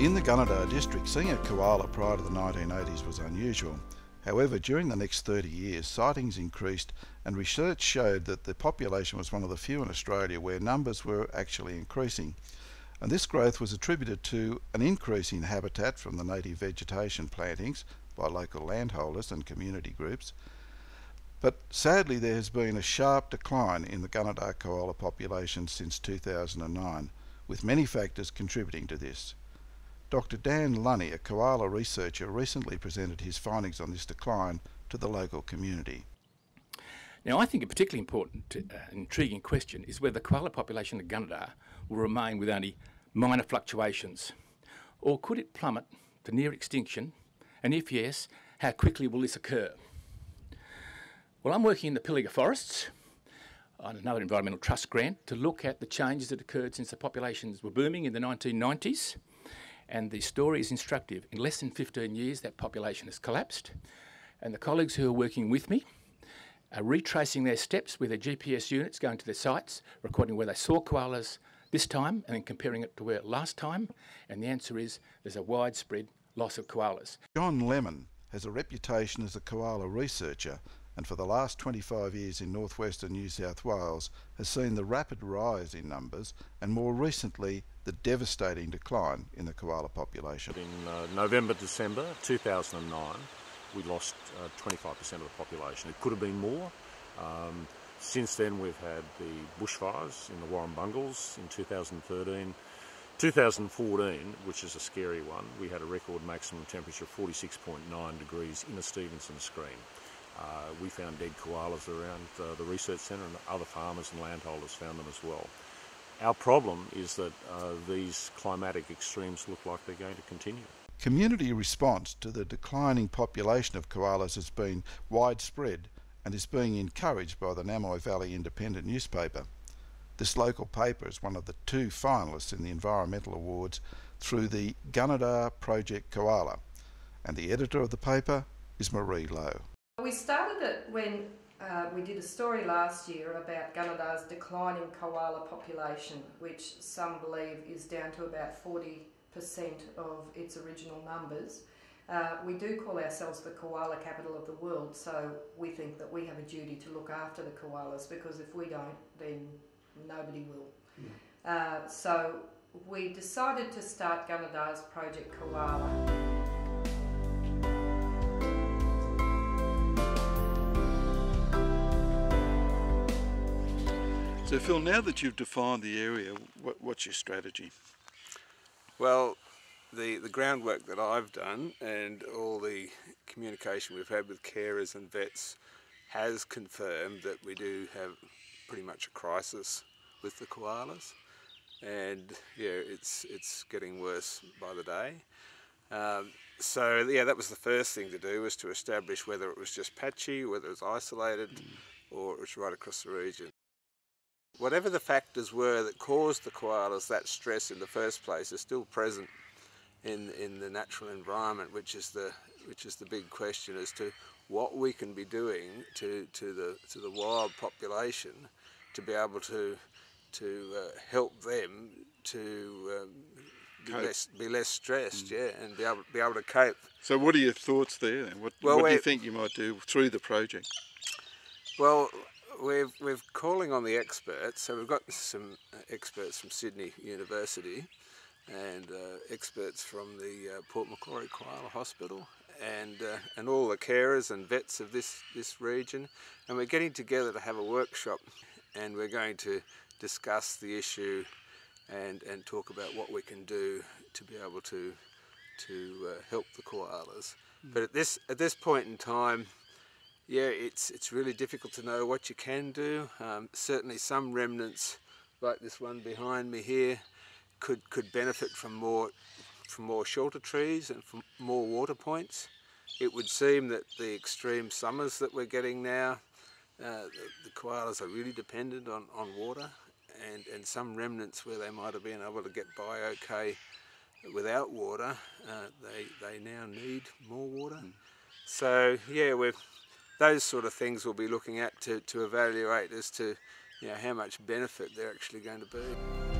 In the Gunnedah district, seeing a koala prior to the 1980s was unusual. However, during the next 30 years, sightings increased and research showed that the population was one of the few in Australia where numbers were actually increasing. And this growth was attributed to an increase in habitat from the native vegetation plantings by local landholders and community groups. But sadly, there has been a sharp decline in the Gunnedah koala population since 2009, with many factors contributing to this. Dr. Dan Lunny, a koala researcher, recently presented his findings on this decline to the local community. Now, I think a particularly important and intriguing question is whether the koala population of Gunnedah will remain with only minor fluctuations, or could it plummet to near extinction, and if yes, how quickly will this occur? Well, I'm working in the Pilliga forests on another environmental trust grant to look at the changes that occurred since the populations were booming in the 1990s. And the story is instructive. In less than 15 years, that population has collapsed. And the colleagues who are working with me are retracing their steps with their GPS units, going to their sites, recording where they saw koalas this time, and then comparing it to where last time. And the answer is there's a widespread loss of koalas. John Lemon has a reputation as a koala researcher, and for the last 25 years in northwestern New South Wales has seen the rapid rise in numbers and more recently the devastating decline in the koala population. In November, December 2009 we lost 25% of the population. It could have been more. Since then we've had the bushfires in the Warrumbungles in 2013. 2014, which is a scary one, we had a record maximum temperature of 46.9 degrees in a Stevenson screen. We found dead koalas around the research centre, and other farmers and landholders found them as well. Our problem is that these climatic extremes look like they're going to continue. Community response to the declining population of koalas has been widespread and is being encouraged by the Namoi Valley Independent newspaper. This local paper is one of the 2 finalists in the Environmental Awards through the Gunnedah Project Koala, and the editor of the paper is Marie Lowe. We started it when we did a story last year about Gunnedah's declining koala population, which some believe is down to about 40% of its original numbers. We do call ourselves the koala capital of the world, so we think that we have a duty to look after the koalas, because if we don't, then nobody will. So we decided to start Gunnedah's Project Koala. So Phil, now that you've defined the area, what's your strategy? Well, the groundwork that I've done and all the communication we've had with carers and vets has confirmed that we do have pretty much a crisis with the koalas, and yeah, it's getting worse by the day. So yeah, that was the first thing to do, was to establish whether it was just patchy, whether it was isolated, or it was right across the region. Whatever the factors were that caused the koalas that stress in the first place are still present in the natural environment, which is the big question as to what we can be doing to the wild population to be able to help them to be less stressed, yeah, and be able to cope. So what are your thoughts there then? What do you think you might do through the project? Well, we're calling on the experts. So we've got some experts from Sydney University and experts from the Port Macquarie Koala Hospital and all the carers and vets of this region, and we're getting together to have a workshop, and we're going to discuss the issue and talk about what we can do to be able to help the koalas. But at this point in time, yeah, it's really difficult to know what you can do. Certainly some remnants, like this one behind me here, could benefit from more shelter trees and from more water points. It would seem that the extreme summers that we're getting now, the koalas are really dependent on water, and some remnants where they might have been able to get by okay without water, they now need more water. So yeah, those sort of things we'll be looking at to evaluate as to how much benefit they're actually going to be.